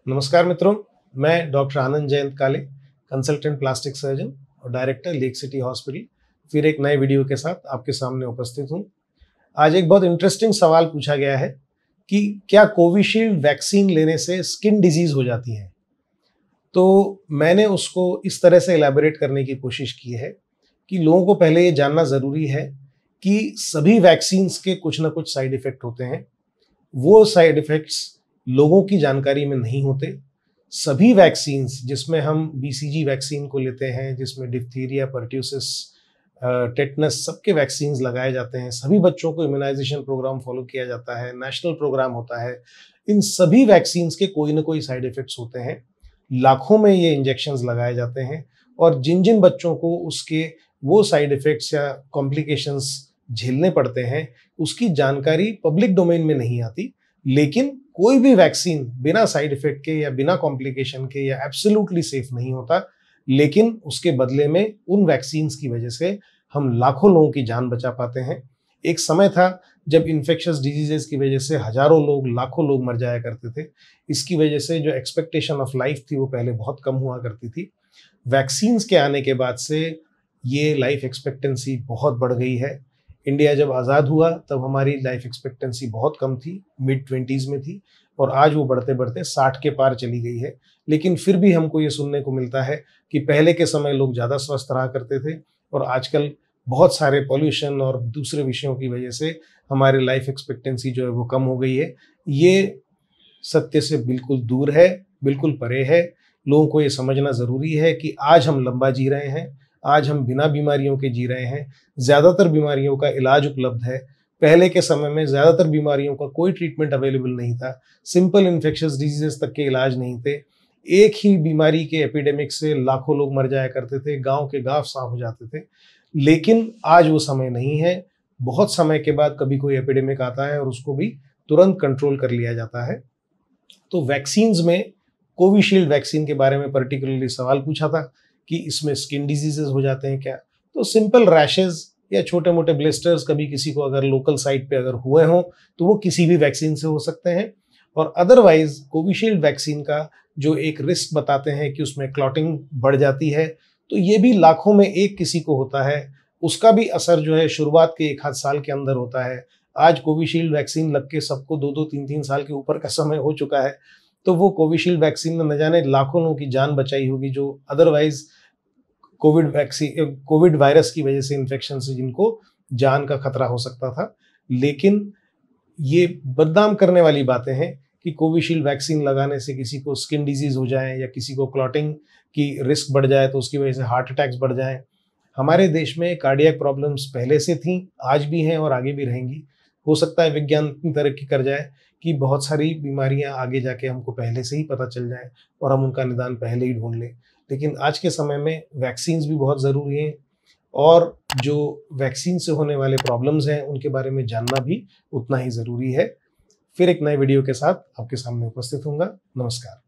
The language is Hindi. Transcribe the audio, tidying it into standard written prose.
नमस्कार मित्रों, मैं डॉक्टर आनंद जयंत काले, कंसल्टेंट प्लास्टिक सर्जन और डायरेक्टर लेक सिटी हॉस्पिटल, फिर एक नए वीडियो के साथ आपके सामने उपस्थित हूं। आज एक बहुत इंटरेस्टिंग सवाल पूछा गया है कि क्या कोविशील्ड वैक्सीन लेने से स्किन डिजीज हो जाती है। तो मैंने उसको इस तरह से एलैबोरेट करने की कोशिश की है कि लोगों को पहले ये जानना ज़रूरी है कि सभी वैक्सीन्स के कुछ ना कुछ साइड इफ़ेक्ट होते हैं। वो साइड इफ़ेक्ट्स लोगों की जानकारी में नहीं होते। सभी वैक्सीन्स, जिसमें हम बीसीजी वैक्सीन को लेते हैं, जिसमें डिप्थीरिया, पर्ट्यूसिस, टेटनस, सबके वैक्सीन्स लगाए जाते हैं। सभी बच्चों को इम्यूनाइजेशन प्रोग्राम फॉलो किया जाता है, नेशनल प्रोग्राम होता है। इन सभी वैक्सीन्स के कोई ना कोई साइड इफ़ेक्ट्स होते हैं। लाखों में ये इंजेक्शंस लगाए जाते हैं और जिन जिन बच्चों को उसके वो साइड इफ़ेक्ट्स या कॉम्प्लिकेशंस झेलने पड़ते हैं, उसकी जानकारी पब्लिक डोमेन में नहीं आती। लेकिन कोई भी वैक्सीन बिना साइड इफेक्ट के या बिना कॉम्प्लिकेशन के या एब्सोल्युटली सेफ नहीं होता, लेकिन उसके बदले में उन वैक्सीन्स की वजह से हम लाखों लोगों की जान बचा पाते हैं। एक समय था जब इन्फेक्शियस डिजीजेस की वजह से हजारों लोग, लाखों लोग मर जाया करते थे। इसकी वजह से जो एक्सपेक्टेशन ऑफ लाइफ थी वो पहले बहुत कम हुआ करती थी। वैक्सीन्स के आने के बाद से ये लाइफ एक्सपेक्टेंसी बहुत बढ़ गई है। इंडिया जब आज़ाद हुआ तब हमारी लाइफ एक्सपेक्टेंसी बहुत कम थी, मिड 20s में थी, और आज वो बढ़ते बढ़ते 60 के पार चली गई है। लेकिन फिर भी हमको ये सुनने को मिलता है कि पहले के समय लोग ज़्यादा स्वस्थ रहा करते थे और आजकल बहुत सारे पॉल्यूशन और दूसरे विषयों की वजह से हमारी लाइफ एक्सपेक्टेंसी जो है वो कम हो गई है। ये सत्य से बिल्कुल दूर है, बिल्कुल परे है। लोगों को ये समझना ज़रूरी है कि आज हम लंबा जी रहे हैं, आज हम बिना बीमारियों के जी रहे हैं। ज़्यादातर बीमारियों का इलाज उपलब्ध है। पहले के समय में ज़्यादातर बीमारियों का कोई ट्रीटमेंट अवेलेबल नहीं था। सिंपल इन्फेक्शियस डिजीजेस तक के इलाज नहीं थे। एक ही बीमारी के एपिडेमिक से लाखों लोग मर जाया करते थे, गाँव के गाँव साफ हो जाते थे। लेकिन आज वो समय नहीं है। बहुत समय के बाद कभी कोई एपिडेमिक आता है और उसको भी तुरंत कंट्रोल कर लिया जाता है। तो वैक्सीन्स में कोविशील्ड वैक्सीन के बारे में पर्टिकुलरली सवाल पूछा था कि इसमें स्किन डिजीजेस हो जाते हैं क्या। तो सिंपल रैशेज या छोटे मोटे ब्लिस्टर्स कभी किसी को अगर लोकल साइट पे अगर हुए हों तो वो किसी भी वैक्सीन से हो सकते हैं। और अदरवाइज कोविशील्ड वैक्सीन का जो एक रिस्क बताते हैं कि उसमें क्लॉटिंग बढ़ जाती है, तो ये भी लाखों में एक किसी को होता है। उसका भी असर जो है शुरुआत के 1 आध साल के अंदर होता है। आज कोविशील्ड वैक्सीन लग के सबको 2-2, 3-3 साल के ऊपर का समय हो चुका है। तो वो कोविशील्ड वैक्सीन ने न जाने लाखों लोगों की जान बचाई होगी जो अदरवाइज कोविड वायरस की वजह से इन्फेक्शन से जिनको जान का खतरा हो सकता था। लेकिन ये बदनाम करने वाली बातें हैं कि कोविशील्ड वैक्सीन लगाने से किसी को स्किन डिजीज हो जाए या किसी को क्लॉटिंग की रिस्क बढ़ जाए तो उसकी वजह से हार्ट अटैक्स बढ़ जाएं। हमारे देश में कार्डियक प्रॉब्लम्स पहले से थी, आज भी हैं और आगे भी रहेंगी। हो सकता है विज्ञान इतनी तरक्की कर जाए कि बहुत सारी बीमारियां आगे जाके हमको पहले से ही पता चल जाए और हम उनका निदान पहले ही ढूंढ लें। लेकिन आज के समय में वैक्सीन्स भी बहुत ज़रूरी हैं और जो वैक्सीन से होने वाले प्रॉब्लम्स हैं उनके बारे में जानना भी उतना ही ज़रूरी है। फिर एक नए वीडियो के साथ आपके सामने उपस्थित होऊंगा। नमस्कार।